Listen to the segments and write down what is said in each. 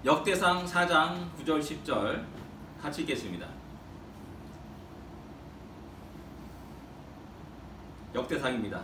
역대상 4장 9절 10절 같이 읽겠습니다. 역대상입니다.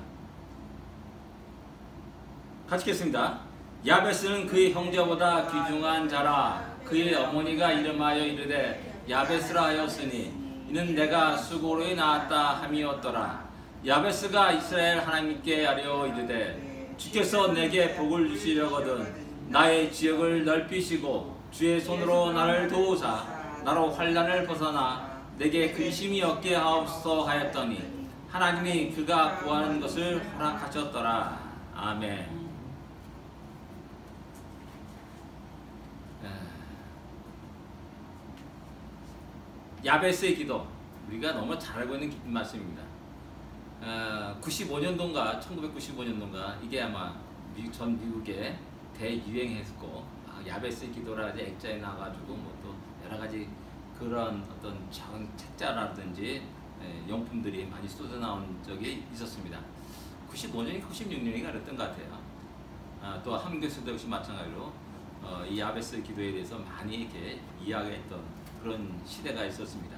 같이 읽겠습니다. 야베스는 그의 형제보다 귀중한 자라. 그의 어머니가 이름하여 이르되 야베스라 하였으니 이는 내가 수고로 낳았다 함이었더라. 야베스가 이스라엘 하나님께 아뢰어 이르되 주께서 내게 복을 주시려거든 나의 지역을 넓히시고 주의 손으로 나를 도우사 나로 환난을 벗어나 내게 근심이 없게 하옵소서 하였더니 하나님이 그가 구하는 것을 허락하셨더라. 아멘. 야베스의 기도, 우리가 너무 잘 알고 있는 말씀입니다. 95년도인가 1995년도인가 이게 아마 전 미국에 대유행했고, 야베스의 기도라 이제 액자에 나가지고 뭐 또 여러 가지 그런 어떤 작은 책자라든지 용품들이 많이 쏟아 나온 적이 있었습니다. 95년이 96년인가 그랬던 것 같아요. 또 한국에서도 역시 마찬가지로 이 야베스 기도에 대해서 많이 이렇게 이야기했던 그런 시대가 있었습니다.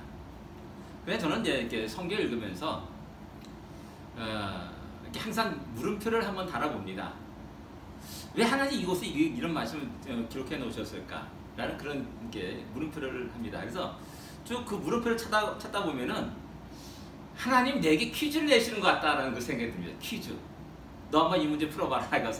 그래서 저는 이제 이렇게 성경 읽으면서 이렇게 항상 물음표를 한번 달아봅니다. 왜 하나님 이곳에 이런 말씀을 기록해 놓으셨을까? 라는 그런 이렇게 물음표를 합니다. 그래서 쭉 그 물음표를 찾다 보면은 하나님 내게 퀴즈를 내시는 것 같다라는 그 생각이 듭니다. 퀴즈. 너 한번 이 문제 풀어봐라. 이거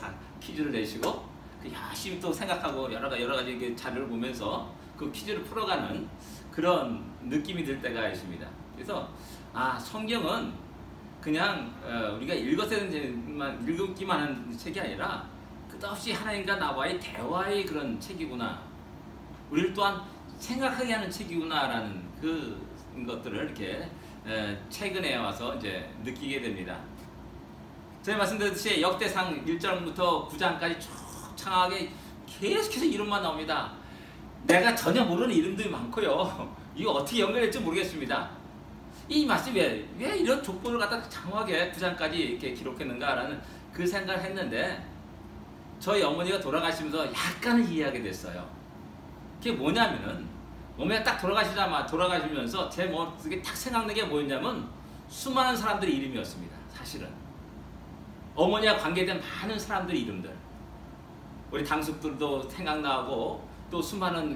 퀴즈를 내시고 열심히 또 생각하고 여러 가지 자료를 보면서 그 퀴즈를 풀어가는 그런 느낌이 들 때가 있습니다. 그래서 성경은 그냥 우리가 읽기만 하는 책이 아니라 끝없이 하나님과 나와의 대화의 그런 책이구나. 우리를 또한 생각하게 하는 책이구나라는 그 것들을 이렇게 최근에 와서 이제 느끼게 됩니다. 제가 말씀드렸듯이 역대상 1절부터 9장까지 쭉 창하게 계속해서 이름만 나옵니다. 내가 전혀 모르는 이름들이 많고요. 이거 어떻게 연결될지 모르겠습니다. 이 말씀이 왜 이런 족보를 갖다 장황하게 9장까지 이렇게 기록했는가라는 그 생각을 했는데 저희 어머니가 돌아가시면서 약간은 이해하게 됐어요. 그게 뭐냐면은 어머니가 딱 돌아가시면서 제 머릿속에 딱 생각나는 게 뭐였냐면 수많은 사람들의 이름이었습니다. 사실은 어머니와 관계된 많은 사람들의 이름들, 우리 당숙들도 생각나고 또 수많은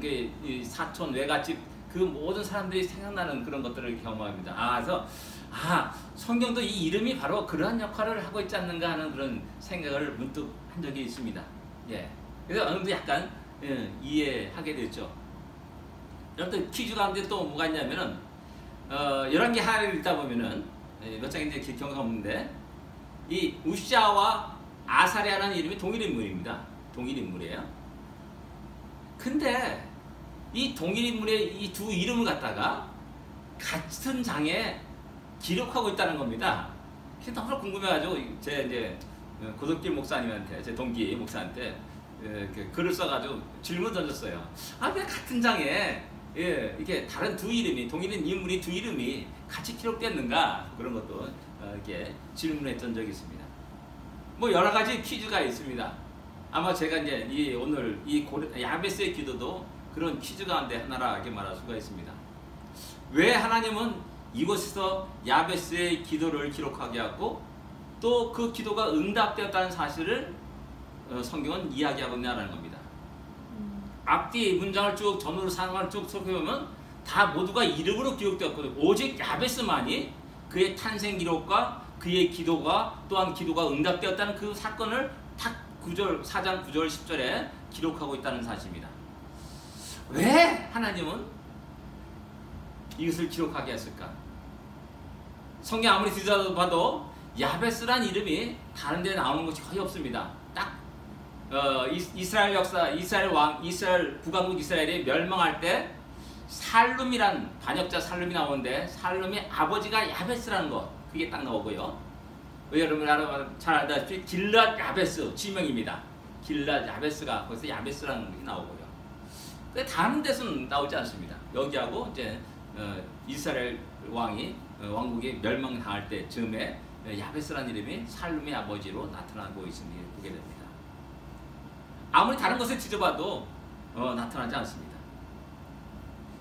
사촌 외갓집 그 모든 사람들이 생각나는 그런 것들을 경험합니다. 그래서 성경도 이 이름이 바로 그러한 역할을 하고 있지 않는가 하는 그런 생각을 문득 한 적이 있습니다. 그래서 어느 정도 약간 이해하게 됐죠. 여러분 퀴즈 가운데 또 뭐가 있냐면은 11개 하나를 읽다 보면은 몇 장인지 기억이 없는데 이 우시아와 아사랴라는 이름이 동일 인물입니다. 동일 인물이에요. 근데 이 동일 인물의 이 두 이름을 갖다가 같은 장에 기록하고 있다는 겁니다. 그게 너무 궁금해가지고 제 이제 고덕길 목사님한테, 제 동기 목사한테 글을 써가지고 질문 던졌어요. 왜 같은 장에 이렇게 다른 두 이름이, 동일 인물이 두 이름이 같이 기록됐는가? 그런 것도 이렇게 질문했던 적이 있습니다. 뭐 여러 가지 퀴즈가 있습니다. 아마 제가 이제 오늘 야베스의 기도도 그런 퀴즈 가운데 하나라 이렇게 말할 수가 있습니다. 왜 하나님은 이곳에서 야베스의 기도를 기록하게 하고 또 그 기도가 응답되었다는 사실을 성경은 이야기하고 있냐라는 겁니다. 앞뒤 문장을 쭉 전후로 상황을 쭉 살펴보면 다 모두가 이름으로 기록되었거든요. 오직 야베스만이 그의 탄생 기록과 그의 기도가 또한 기도가 응답되었다는 그 사건을 딱 4장 9절 10절에 기록하고 있다는 사실입니다. 왜 하나님은 이것을 기록하게 했을까? 성경 아무리 뒤져봐도 야베스란 이름이 다른 데 나오는 것이 거의 없습니다. 딱 이스라엘 역사, 이스라엘 북왕국 이스라엘이 멸망할 때 살룸이란 반역자 살룸이 나오는데 살룸의 아버지가 야베스라는 것, 그게 딱 나오고요. 여러분 잘 알다시피 길랏 야베스 지명입니다. 길랏 야베스가 거기서 야베스라는 게 나오고요. 다른 데서는 나오지 않습니다. 여기하고 이제 이스라엘 왕국이 멸망당할 때 즈음에 야베스라는 이름이 살룸의 아버지로 나타나고 있음을 보게 됩니다. 아무리 다른 것을 뒤져봐도 나타나지 않습니다.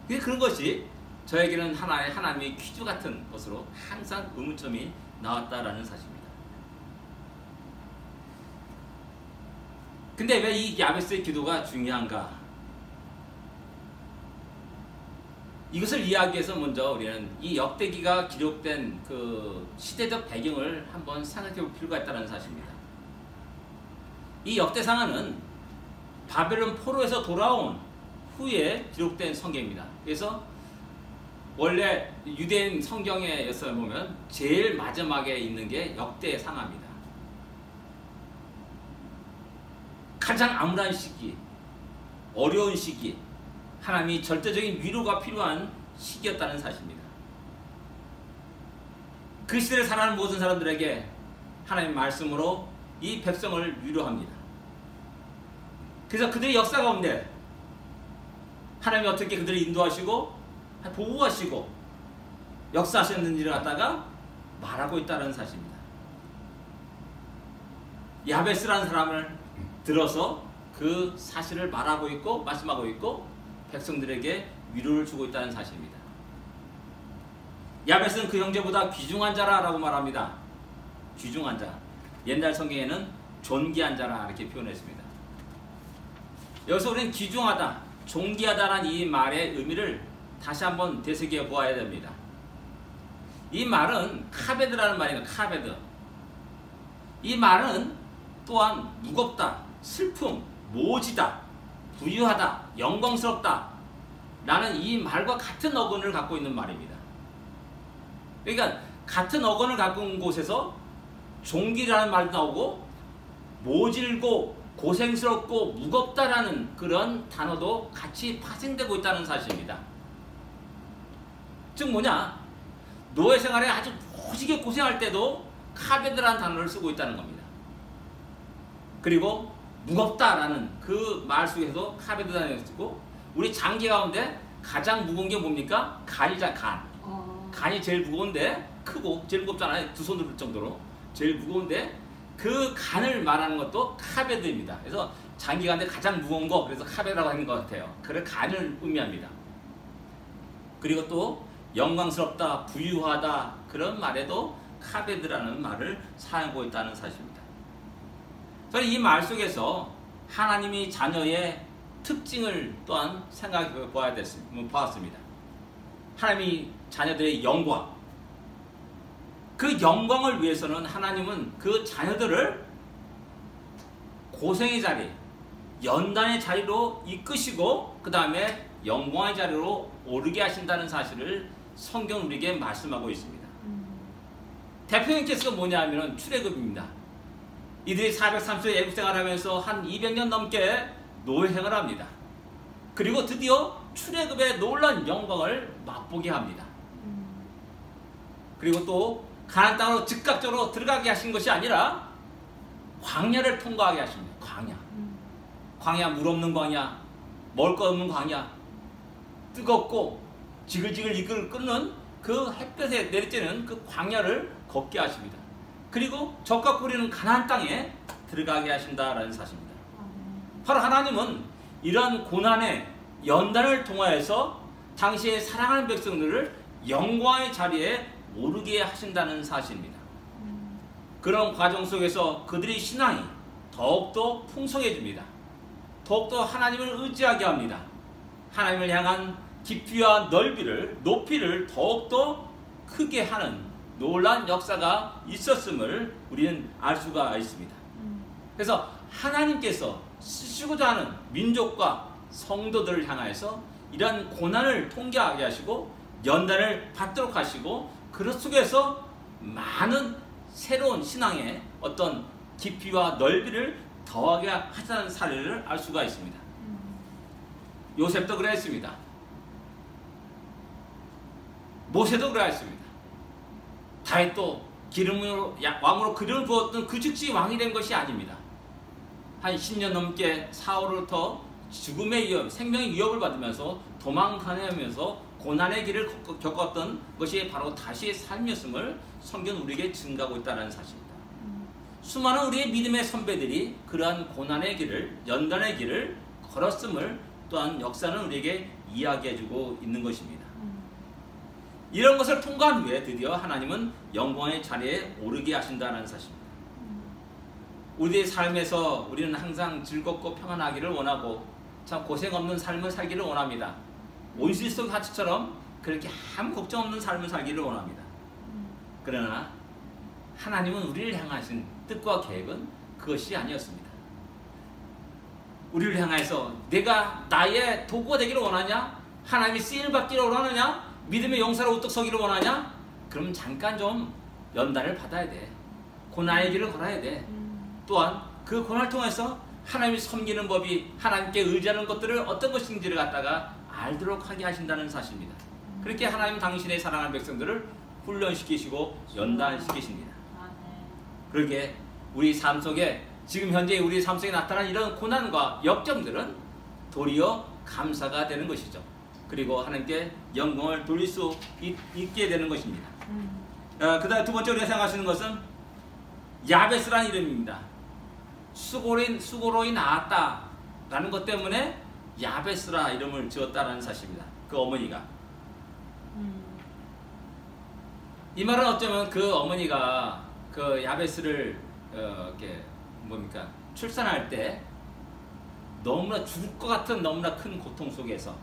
그런 것이 저에게는 하나님의 퀴즈 같은 것으로 항상 의문점이 나왔다라는 사실입니다. 근데 왜 이 야베스의 기도가 중요한가? 이것을 이해하기 위해서 먼저 우리는 이 역대기가 기록된 그 시대적 배경을 한번 생각해 볼 필요가 있다는 사실입니다. 이 역대상은 바벨론 포로에서 돌아온 후에 기록된 성경입니다. 그래서 원래 유대인 성경에서 보면 제일 마지막에 있는 게 역대상합니다. 가장 암울한 시기, 어려운 시기, 하나님이 절대적인 위로가 필요한 시기였다는 사실입니다. 그 시대를 살아가는 모든 사람들에게 하나님의 말씀으로 이 백성을 위로합니다. 그래서 그들의 역사 가운데 하나님이 어떻게 그들을 인도하시고 보호하시고 역사하셨는지를 갖다가 말하고 있다는 사실입니다. 야베스라는 사람을 들어서 그 사실을 말하고 있고 말씀하고 있고 백성들에게 위로를 주고 있다는 사실입니다. 야베스는 그 형제보다 귀중한 자라라고 말합니다. 귀중한 자. 옛날 성경에는 존귀한 자라 이렇게 표현했습니다. 여기서 우리는 귀중하다, 존귀하다라는 이 말의 의미를 다시 한번 되새겨 보아야 됩니다. 이 말은 카베드라는 말입니다. 카베드. 이 말은 또한 무겁다, 슬픔, 모지다, 부유하다, 영광스럽다 라는 이 말과 같은 어근을 갖고 있는 말입니다. 그러니까 같은 어근을 갖고 있는 곳에서 종기라는 말도 나오고 모질고 고생스럽고 무겁다라는 그런 단어도 같이 파생되고 있다는 사실입니다. 즉 뭐냐, 노예 생활에 아주 오지게 고생할 때도 카베드라는 단어를 쓰고 있다는 겁니다. 그리고 무겁다라는 그 말 속에서 카베드라는 쓰고, 우리 장기 가운데 가장 무거운 게 뭡니까? 간이자 간. 간이 제일 무거운데, 크고 제일 무겁잖아요. 두 손으로 들 정도로 제일 무거운데 그 간을 말하는 것도 카베드입니다. 그래서 장기 가운데 가장 무거운 거, 그래서 카베드라고 하는 것 같아요. 그래 간을 의미합니다. 그리고 또 영광스럽다, 부유하다 그런 말에도 카베드라는 말을 사용하고 있다는 사실입니다. 저는 이 말 속에서 하나님이 자녀의 특징을 또한 생각해 보았습니다. 하나님이 자녀들의 영광, 그 영광을 위해서는 하나님은 그 자녀들을 고생의 자리, 연단의 자리로 이끄시고 그 다음에 영광의 자리로 오르게 하신다는 사실을 성경 우리에게 말씀하고 있습니다. 대표적인 케이스가 뭐냐면 출애굽입니다. 이들이 430년 애국 생활하면서 한 200년 넘게 노예 생활합니다. 그리고 드디어 출애굽의 놀라운 영광을 맛보게 합니다. 그리고 또 가나안 땅으로 즉각적으로 들어가게 하신 것이 아니라 광야를 통과하게 하십니다. 광야, 물 없는 광야, 먹을 것 없는 광야, 뜨겁고 지글지글 이끌 끓는 그 햇볕에 내리쬐는 그 광야를 걷게 하십니다. 그리고 적과 꿀이는 가나안 땅에 들어가게 하신다라는 사실입니다. 바로 하나님은 이런 고난의 연단을 통하여서 당시에 사랑하는 백성들을 영광의 자리에 오르게 하신다는 사실입니다. 그런 과정 속에서 그들의 신앙이 더욱더 풍성해집니다. 더욱더 하나님을 의지하게 합니다. 하나님을 향한 깊이와 넓이를, 높이를 더욱더 크게 하는 놀라운 역사가 있었음을 우리는 알 수가 있습니다. 그래서 하나님께서 쓰시고자 하는 민족과 성도들을 향하여서 이러한 고난을 통과하게 하시고 연단을 받도록 하시고 그 속에서 많은 새로운 신앙의 어떤 깊이와 넓이를 더하게 하자는 사례를 알 수가 있습니다. 요셉도 그랬습니다. 모세도 그랬습니다. 다윗도 기름으로 왕으로 기름을 부었던 그 즉시 왕이 된 것이 아닙니다. 한 10년 넘게 사울로부터 죽음의 위협, 생명의 위협을 받으면서 도망다니면서 고난의 길을 겪었던 것이 바로 다시의 삶이었음을 성경은 우리에게 증가하고 있다는 사실입니다. 수많은 우리의 믿음의 선배들이 그러한 고난의 길을, 연단의 길을 걸었음을 또한 역사는 우리에게 이야기해주고 있는 것입니다. 이런 것을 통과한 후에 드디어 하나님은 영광의 자리에 오르게 하신다는 사실입니다. 우리의 삶에서 우리는 항상 즐겁고 평안하기를 원하고 참 고생 없는 삶을 살기를 원합니다. 온실 속 하츠처럼 그렇게 아무 걱정 없는 삶을 살기를 원합니다. 그러나 하나님은 우리를 향하신 뜻과 계획은 그것이 아니었습니다. 우리를 향해서 내가 나의 도구가 되기를 원하냐? 하나님이 쓰임을 받기를 원하느냐? 믿음의 용사로 우뚝 서기를 원하냐? 그럼 잠깐 좀 연단을 받아야 돼. 고난의 길을 걸어야 돼. 또한 그 고난을 통해서 하나님이 섬기는 법이 하나님께 의지하는 것들을 어떤 것인지를 갖다가 알도록 하게 하신다는 사실입니다. 그렇게 하나님 당신의 사랑하는 백성들을 훈련시키시고 연단시키십니다. 그러게 우리 삶 속에 지금 현재 우리 삶 속에 나타난 이런 고난과 역경들은 도리어 감사가 되는 것이죠. 그리고 하나님께 영광을 돌릴 수 있게 되는 것입니다. 그 다음 두 번째 우리가 생각하시는 것은 야베스라는 이름입니다. 수고로 낳았다 라는 것 때문에 야베스라 이름을 지었다는 사실입니다. 그 어머니가. 이 말은 어쩌면 그 어머니가 그 야베스를 이렇게 뭡니까 출산할 때 너무나 죽을 것 같은 너무나 큰 고통 속에서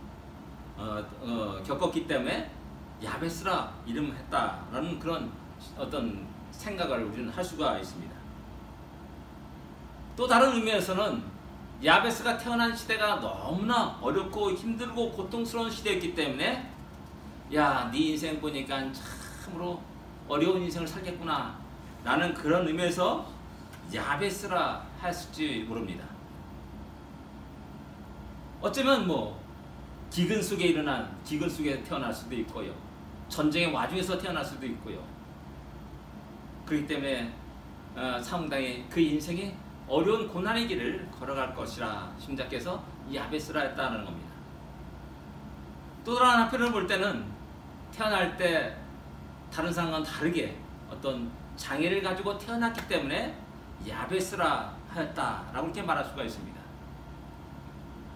겪었기 때문에 야베스라 이름을 했다라는 그런 어떤 생각을 우리는 할 수가 있습니다. 또 다른 의미에서는 야베스가 태어난 시대가 너무나 어렵고 힘들고 고통스러운 시대였기 때문에 야, 네 인생 보니까 참으로 어려운 인생을 살겠구나 라는 그런 의미에서 야베스라 했을지 모릅니다. 어쩌면 뭐 기근 속에 태어날 수도 있고요. 전쟁의 와중에서 태어날 수도 있고요. 그렇기 때문에 상당히 그 인생이 어려운 고난의 길을 걸어갈 것이라 심작해서 야베스라 했다는 겁니다. 또 다른 한편으로 볼 때는 태어날 때 다른 사람과는 다르게 어떤 장애를 가지고 태어났기 때문에 야베스라 하였다라고 이렇게 말할 수가 있습니다.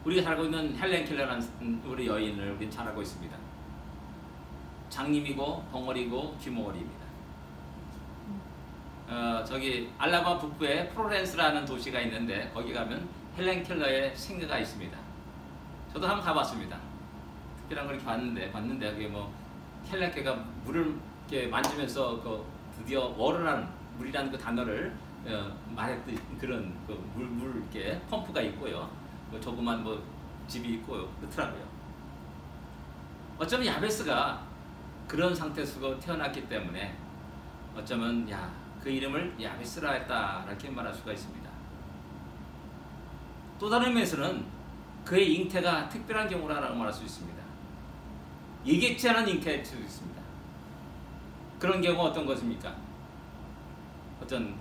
우리가 잘 알고 있는 헬렌 켈러라는 우리 여인을 우리는 잘 알고 있습니다. 장님이고 벙어리고 귀머거리입니다. 저기 알라바마 북부에 프로렌스라는 도시가 있는데 거기 가면 헬렌 켈러의 생가가 있습니다. 저도 한번 가봤습니다. 특별한 걸 이렇게 봤는데 그게 뭐 헬렌 켈러가 물을 이렇게 만지면서 그 드디어 워러라는 물이라는 그 단어를 말했듯 그런 그 물 이렇게 펌프가 있고요. 뭐 조그만 뭐 집이 있고 그렇더라고요. 어쩌면 야베스가 그런 상태에서 태어났기 때문에 어쩌면 그 이름을 야베스라 했다 이렇게 말할 수가 있습니다. 또 다른 면에서는 그의 잉태가 특별한 경우라고 말할 수 있습니다. 예기치 않은 잉태일 수 있습니다. 그런 경우가 어떤 것입니까? 어떤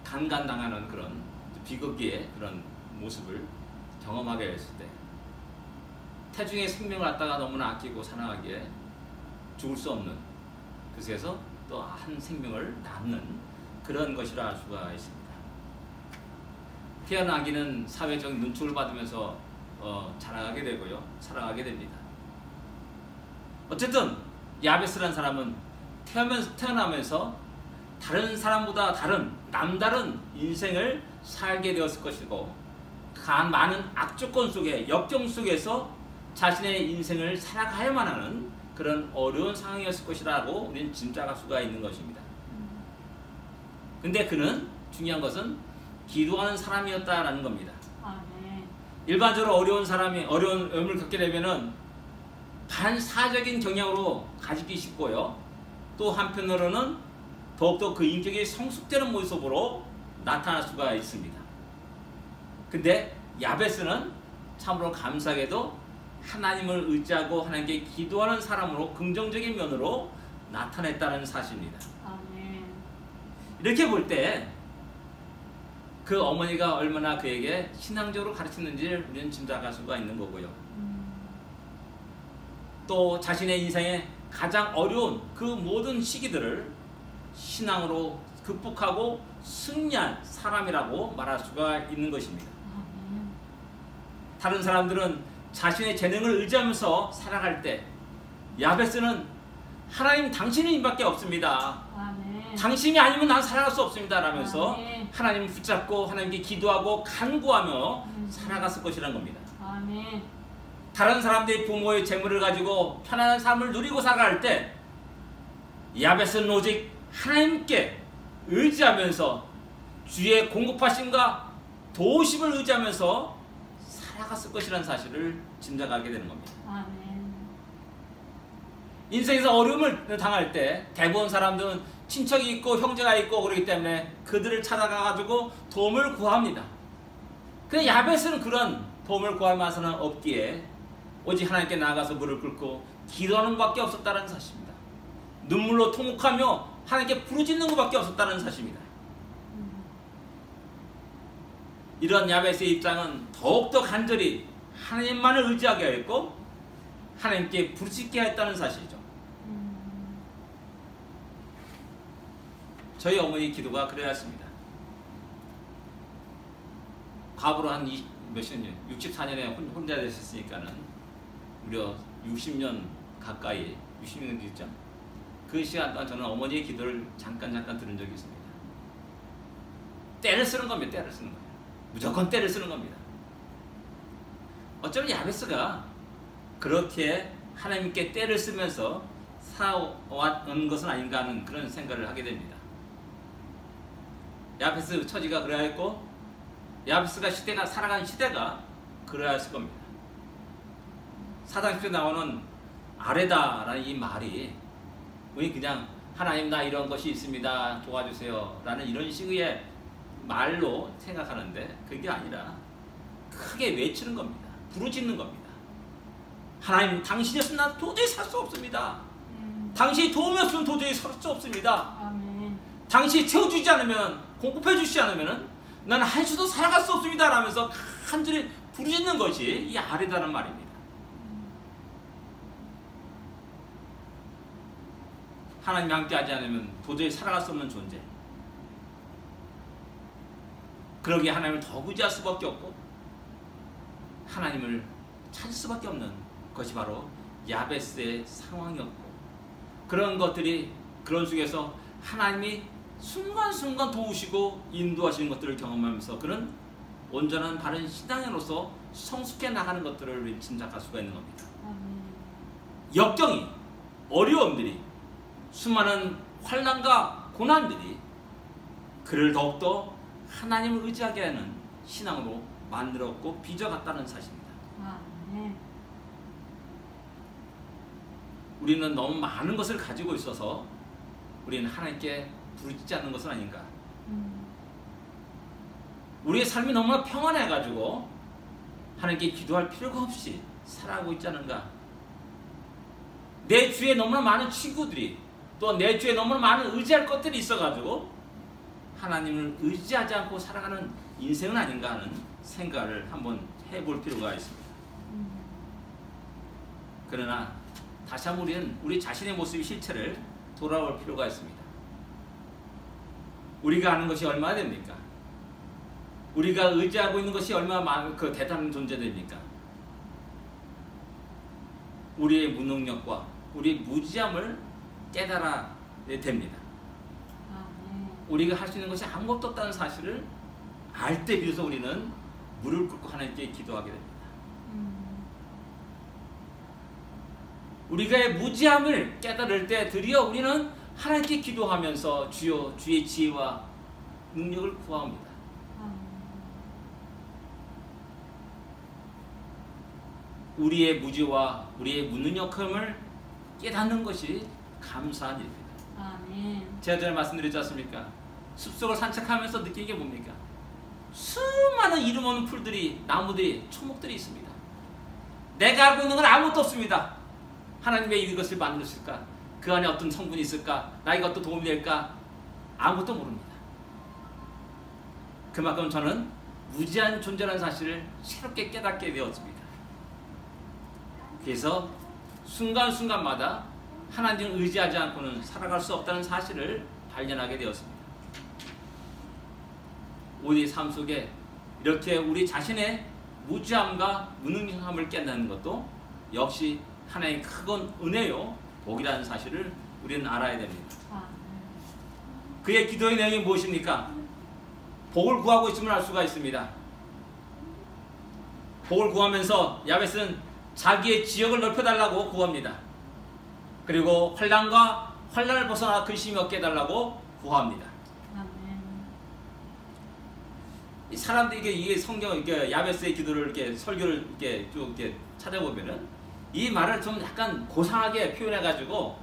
간간당하는 그런 비극의 그런 모습을 경험하게 됐을 때 태중의 생명을 갖다가 너무나 아끼고 사랑하기에 죽을 수 없는 그래서 또 한 생명을 낳는 그런 것이라 할 수가 있습니다. 태어나기는 사회적 눈총을 받으면서 자라가게 되고요. 살아가게 됩니다. 어쨌든 야베스라는 사람은 태어나면서 다른 사람보다 남다른 인생을 살게 되었을 것이고 많은 악조건 속에 역경 속에서 자신의 인생을 살아가야만 하는 그런 어려운 상황이었을 것이라고 우리는 짐작할 수가 있는 것입니다. 근데 그는 중요한 것은 기도하는 사람이었다라는 겁니다. 네. 일반적으로 어려운 의문을 겪게 되면은 반사적인 경향으로 가지기 쉽고요. 또 한편으로는 더욱더 그 인격이 성숙되는 모습으로 나타날 수가 있습니다. 근데 야베스는 참으로 감사하게도 하나님을 의지하고 하나님께 기도하는 사람으로 긍정적인 면으로 나타냈다는 사실입니다. 네. 이렇게 볼 때 그 어머니가 얼마나 그에게 신앙적으로 가르쳤는지를 우리는 짐작할 수가 있는 거고요. 또 자신의 인생에 가장 어려운 그 모든 시기들을 신앙으로 극복하고 승리한 사람이라고 말할 수가 있는 것입니다. 다른 사람들은 자신의 재능을 의지하면서 살아갈 때 야베스는 하나님 당신은 이밖에 없습니다. 아멘. 당신이 아니면 난 살아갈 수 없습니다 라면서 아멘. 하나님을 붙잡고 하나님께 기도하고 간구하며 살아갔을 것이라는 겁니다. 아멘. 다른 사람들이 부모의 재물을 가지고 편안한 삶을 누리고 살아갈 때 야베스는 오직 하나님께 의지하면서 주의 공급하심과 도우심을 의지하면서 살아갔을 것이라는 사실을 짐작하게 되는 겁니다. 아멘. 인생에서 어려움을 당할 때 대부분 사람들은 친척이 있고 형제가 있고 그렇기 때문에 그들을 찾아가가지고 도움을 구합니다. 근데 야베스는 그런 도움을 구할 만한 없기에 오직 하나님께 나아가서 무릎 꿇고 기도하는 것밖에 없었다는 사실입니다. 눈물로 통곡하며 하나님께 부르짖는 것밖에 없었다는 사실입니다. 이런 야베스의 입장은 더욱더 간절히 하나님만을 의지하게 하였고 하나님께 부르짖게 하였다는 사실이죠. 저희 어머니 기도가 그래야했습니다. 과거로 한 몇십 년, 64년에 혼자 되셨으니까는 무려 60년 가까이, 60년 됐죠. 그 시간 동안 저는 어머니의 기도를 잠깐 들은 적이 있습니다. 때를 쓰는 겁니다. 때를 쓰는 거예요. 무조건 때를 쓰는 겁니다. 어쩌면 야베스가 그렇게 하나님께 때를 쓰면서 살아온 것은 아닌가 하는 그런 생각을 하게 됩니다. 야베스 처지가 그래야 했고 야베스가 살아간 시대가 그래야 했을 겁니다. 사도행전에 나오는 아레다라는 이 말이 우리 그냥 하나님 나 이런 것이 있습니다 도와주세요 라는 이런 식의 말로 생각하는데 그게 아니라 크게 외치는 겁니다. 부르짖는 겁니다. 하나님 당신이 없으면 난 도저히 살 수 없습니다. 당신이 도움이 없으면 도저히 살 수 없습니다. 아멘. 당신이 채워주지 않으면 공급해 주시지 않으면 나는 한 주도 살아갈 수 없습니다 라면서 간절히 부르짖는 것이 이 아레다는 말입니다. 하나님이 함께하지 않으면 도저히 살아갈 수 없는 존재. 그러기에 하나님을 더 의지할 수밖에 없고 하나님을 찾을 수밖에 없는 것이 바로 야베스의 상황이었고 그런 것들이 그런 속에서 하나님이 순간순간 도우시고 인도하시는 것들을 경험하면서 그는 온전한 바른 신앙인으로서 성숙해 나가는 것들을 우리 짐작할 수가 있는 겁니다. 역경이 어려움들이 수많은 환난과 고난들이 그를 더욱더 하나님을 의지하게 하는 신앙으로 만들었고 빚어갔다는 사실입니다. 우리는 너무 많은 것을 가지고 있어서 우리는 하나님께 부르짖지 않는 것은 아닌가. 우리의 삶이 너무나 평안해가지고 하나님께 기도할 필요가 없이 살아가고 있지 않은가. 내 주위에 너무나 많은 친구들이 또 내 주위에 너무나 많은 의지할 것들이 있어가지고 하나님을 의지하지 않고 살아가는 인생은 아닌가 하는 생각을 한번 해볼 필요가 있습니다. 그러나 다시 한번 우리는 우리 자신의 모습의 실체를 돌아볼 필요가 있습니다. 우리가 하는 것이 얼마나 됩니까? 우리가 의지하고 있는 것이 얼마나 대단한 존재됩니까? 우리의 무능력과 우리의 무지함을 깨달아야 됩니다. 우리가 할 수 있는 것이 아무것도 없다는 사실을 알 때 비로소 우리는 무릎 꿇고 하나님께 기도하게 됩니다. 우리가 무지함을 깨달을 때 드디어 우리는 하나님께 기도하면서 주여 주의 지혜와 능력을 구합니다. 우리의 무지와 우리의 무능력함을 깨닫는 것이 감사한 일입니다. 제가 전에 말씀드렸지 않습니까? 숲속을 산책하면서 느끼는 게 뭡니까? 수많은 이름 없는 풀들이, 나무들이, 초목들이 있습니다. 내가 알고 있는 건 아무것도 없습니다. 하나님 왜 이것을 만드실까? 그 안에 어떤 성분이 있을까? 나에게 어떤 도움이 될까? 아무것도 모릅니다. 그만큼 저는 무지한 존재라는 사실을 새롭게 깨닫게 되었습니다. 그래서 순간순간마다 하나님을 의지하지 않고는 살아갈 수 없다는 사실을 발견하게 되었습니다. 우리 삶 속에 이렇게 우리 자신의 무지함과 무능함을 깨닫는 것도 역시 하나의 큰 은혜요, 복이라는 사실을 우리는 알아야 됩니다. 그의 기도의 내용이 무엇입니까? 복을 구하고 있음을 알 수가 있습니다. 복을 구하면서 야베스는 자기의 지역을 넓혀달라고 구합니다. 그리고 환난을 벗어나 근심이 없게 해달라고 구합니다. 이 사람들이 이게 성경 이렇게 야베스의 기도를 이렇게 설교를 이렇게 쭉 이렇게 찾아보면은 이 말을 좀 약간 고상하게 표현해가지고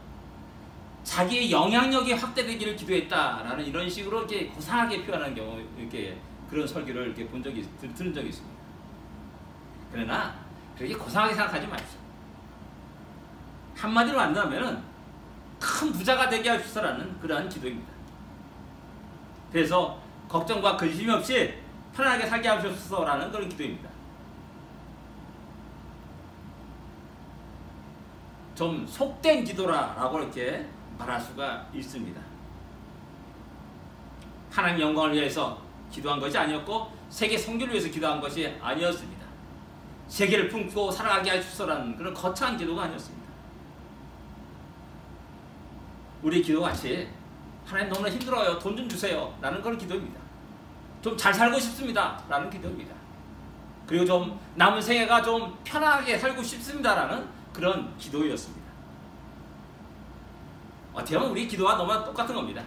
자기의 영향력이 확대되기를 기도했다라는 이런 식으로 이렇게 고상하게 표현하는 경우 이렇게 그런 설교를 이렇게 들은 적이 있습니다. 그러나 그렇게 고상하게 생각하지 마십시오. 한마디로 한다면은 큰 부자가 되게 하시라는 그러한 기도입니다. 그래서 걱정과 근심이 없이 편안하게 살게 하소서라는 그런 기도입니다. 좀 속된 기도라고 이렇게 말할 수가 있습니다. 하나님 영광을 위해서 기도한 것이 아니었고 세계 선교를 위해서 기도한 것이 아니었습니다. 세계를 품고 살아가게 하소서라는 그런 거창한 기도가 아니었습니다. 우리 기도같이 하나님 너무나 힘들어요, 돈 좀 주세요 라는 그런 기도입니다. 좀 잘 살고 싶습니다 라는 기도입니다. 그리고 좀 남은 생애가 좀 편하게 살고 싶습니다 라는 그런 기도였습니다. 어떻게 보면 우리 기도와 너무나 똑같은 겁니다.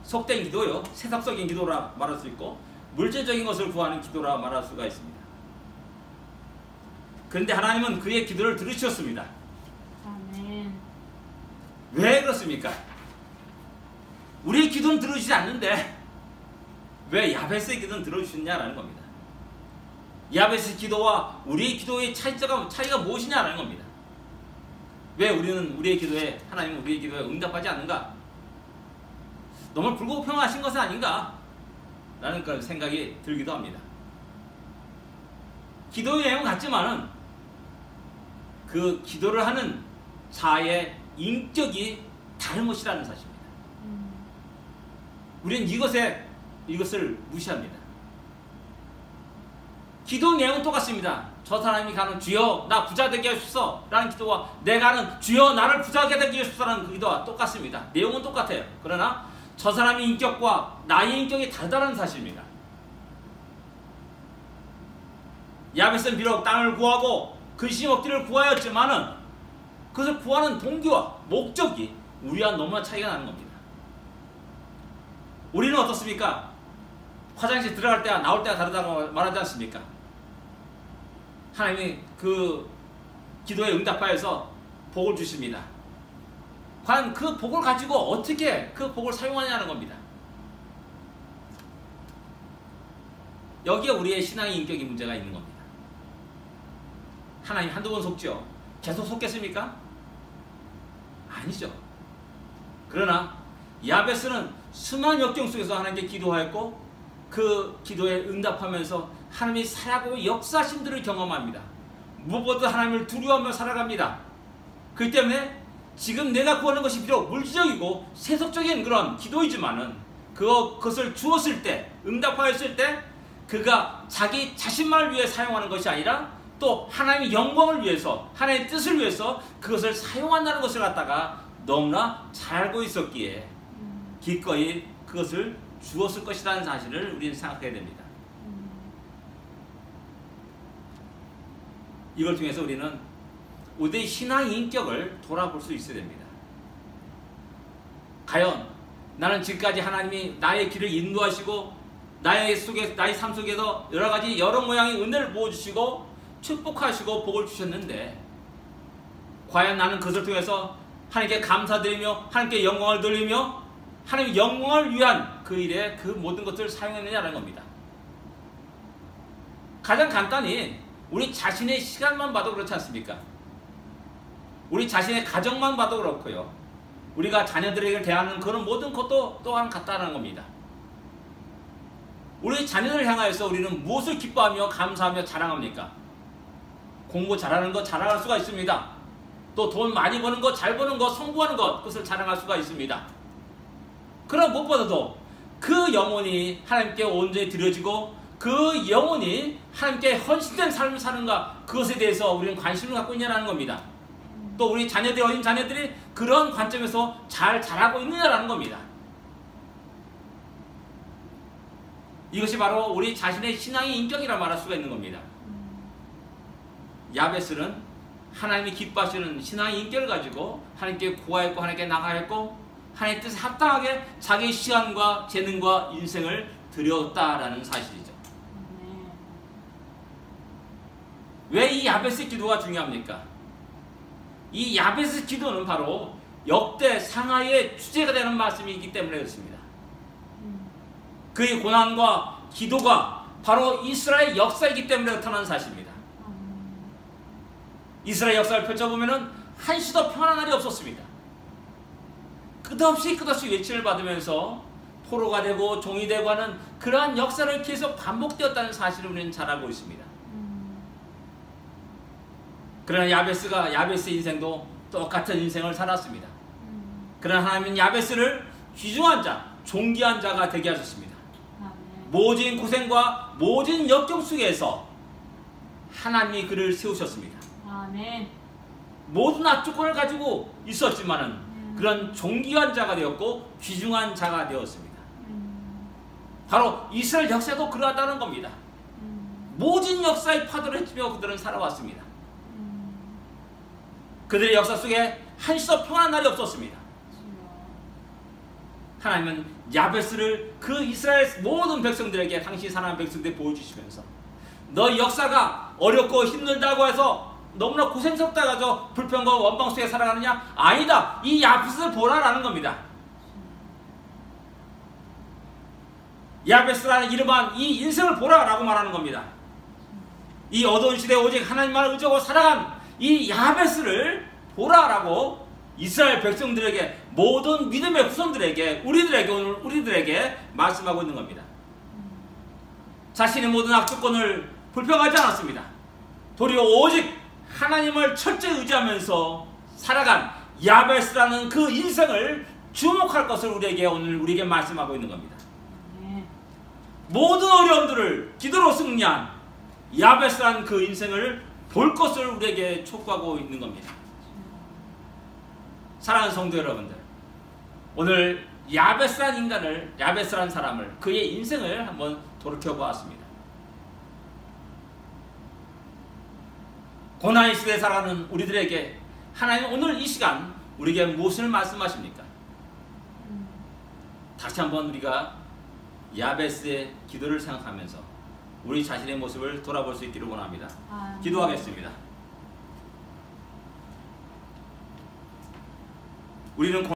속된 기도요, 세상적인 기도라 말할 수 있고 물질적인 것을 구하는 기도라 말할 수가 있습니다. 그런데 하나님은 그의 기도를 들으셨습니다. 아멘. 왜 그렇습니까? 우리의 기도는 들으시지 않는데 왜 야베스의 기도는 들어주셨냐라는 겁니다. 야베스의 기도와 우리의 기도의 차이가 무엇이냐라는 겁니다. 왜 우리는 우리의 기도에, 하나님은 우리의 기도에 응답하지 않는가? 너무 불공평하신 것은 아닌가? 라는 그런 생각이 들기도 합니다. 기도의 내용 같지만은 그 기도를 하는 자의 인격이 다른 것이라는 사실입니다. 우리는 이것을 무시합니다. 기도 내용은 똑같습니다. 저 사람이 가는 주여 나 부자 되게 하소서 라는 기도와 내가 하는 주여 나를 부자게 되게 하소서 라는 그 기도와 똑같습니다. 내용은 똑같아요. 그러나 저 사람의 인격과 나의 인격이 다르다는 사실입니다. 야베스는 비록 땅을 구하고 근심 없기를 구하였지만은 그것을 구하는 동기와 목적이 우리와 너무나 차이가 나는 겁니다. 우리는 어떻습니까? 화장실 들어갈 때와 나올 때가 다르다고 말하지 않습니까? 하나님이 그 기도에 응답하여서 복을 주십니다. 과연 그 복을 가지고 어떻게 그 복을 사용하냐는 겁니다. 여기에 우리의 신앙의 인격의 문제가 있는 겁니다. 하나님 한두 번 속죠? 계속 속겠습니까? 아니죠. 그러나 야베스는 수많은 역경 속에서 하나님께 기도하였고 그 기도에 응답하면서 하나님이 살아가고 역사심들을 경험합니다. 무엇보다 하나님을 두려워하며 살아갑니다. 그렇기 때문에 지금 내가 구하는 것이 비록 물질적이고 세속적인 그런 기도이지만은 그것을 주었을 때, 응답하였을 때 그가 자기 자신만을 위해 사용하는 것이 아니라 또 하나님의 영광을 위해서, 하나님의 뜻을 위해서 그것을 사용한다는 것을 갖다가 너무나 잘 알고 있었기에 기꺼이 그것을 주었을 것이라는 사실을 우리는 생각해야 됩니다. 이걸 통해서 우리는 우리의 신앙의 인격을 돌아볼 수 있어야 됩니다. 과연 나는 지금까지 하나님이 나의 길을 인도하시고 나의 삶 속에서 여러 모양의 은혜를 부어주시고 축복하시고 복을 주셨는데 과연 나는 그것을 통해서 하나님께 감사드리며 하나님께 영광을 돌리며 하나님의 영광을 위한 그 일에 그 모든 것들을 사용했느냐는 겁니다. 가장 간단히 우리 자신의 시간만 봐도 그렇지 않습니까? 우리 자신의 가정만 봐도 그렇고요. 우리가 자녀들에게 대하는 그런 모든 것도 또한 같다는 겁니다. 우리 자녀들을 향하여서 우리는 무엇을 기뻐하며 감사하며 자랑합니까? 공부 잘하는 것 자랑할 수가 있습니다. 또 돈 많이 버는 것, 잘 버는 것, 성공하는 것, 그것을 자랑할 수가 있습니다. 그럼 무엇보다도 그 영혼이 하나님께 온전히 드려지고 그 영혼이 하나님께 헌신된 삶을 사는가, 그것에 대해서 우리는 관심을 갖고 있냐라는 겁니다. 또 우리 자녀들, 어린 자녀들이 그런 관점에서 잘 자라고 있느냐라는 겁니다. 이것이 바로 우리 자신의 신앙의 인격이라 말할 수가 있는 겁니다. 야베스는 하나님이 기뻐하시는 신앙의 인격을 가지고 하나님께 구하였고 하나님께 나가였고 하나님의 뜻에 합당하게 자기의 시간과 재능과 인생을 드렸다라는 사실이죠. 왜 이 야베스 기도가 중요합니까? 이 야베스 기도는 바로 역대 상하의 주제가 되는 말씀이기 때문에 그렇습니다. 그의 고난과 기도가 바로 이스라엘 역사이기 때문에 나타나는 사실입니다. 이스라엘 역사를 펼쳐보면 한시도 평안한 날이 없었습니다. 끝없이 외침을 받으면서 포로가 되고 종이 되고 하는 그러한 역사를 계속 반복되었다는 사실을 우리는 잘 알고 있습니다. 그러나 야베스의 인생도 똑같은 인생을 살았습니다. 그러나 하나님은 야베스를 귀중한 자, 존귀한 자가 되게 하셨습니다. 모진 고생과 모진 역경 속에서 하나님이 그를 세우셨습니다. 아멘. 모든 압조건을 가지고 있었지만은 그런 존귀한 자가 되었고 귀중한 자가 되었습니다. 바로 이스라엘 역사도 그러하다는 겁니다. 모진 역사의 파도를 헤치며 그들은 살아왔습니다. 그들의 역사 속에 한시도 평안한 날이 없었습니다. 하나님은 야베스를 그 이스라엘 모든 백성들에게, 당시 사랑하는 백성들에게 보여주시면서 너희 역사가 어렵고 힘들다고 해서 너무나 고생스럽다고 해서 불평과 원망 속에 살아가느냐? 아니다. 이 야베스를 보라라는 겁니다. 야베스라는 이름한 이 인생을 보라라고 말하는 겁니다. 이 어두운 시대에 오직 하나님만을 의지하고 살아간 이 야베스를 보라라고 이스라엘 백성들에게, 모든 믿음의 후손들에게, 우리들에게 말씀하고 있는 겁니다. 자신의 모든 악조건을 불평하지 않았습니다. 도리어 오직 하나님을 철저히 의지하면서 살아간 야베스라는 그 인생을 주목할 것을 우리에게 말씀하고 있는 겁니다. 모든 어려움들을 기도로 승리한 야베스라는 그 인생을 볼 것을 우리에게 촉구하고 있는 겁니다. 사랑하는 성도 여러분들, 오늘 야베스라는 사람을, 그의 인생을 한번 돌이켜보았습니다. 고난의 시대에 살아가는 우리들에게 하나님 오늘 이 시간 우리에게 무엇을 말씀하십니까? 다시 한번 우리가 야베스의 기도를 생각하면서 우리 자신의 모습을 돌아볼 수 있기를 원합니다. 기도하겠습니다. 우리는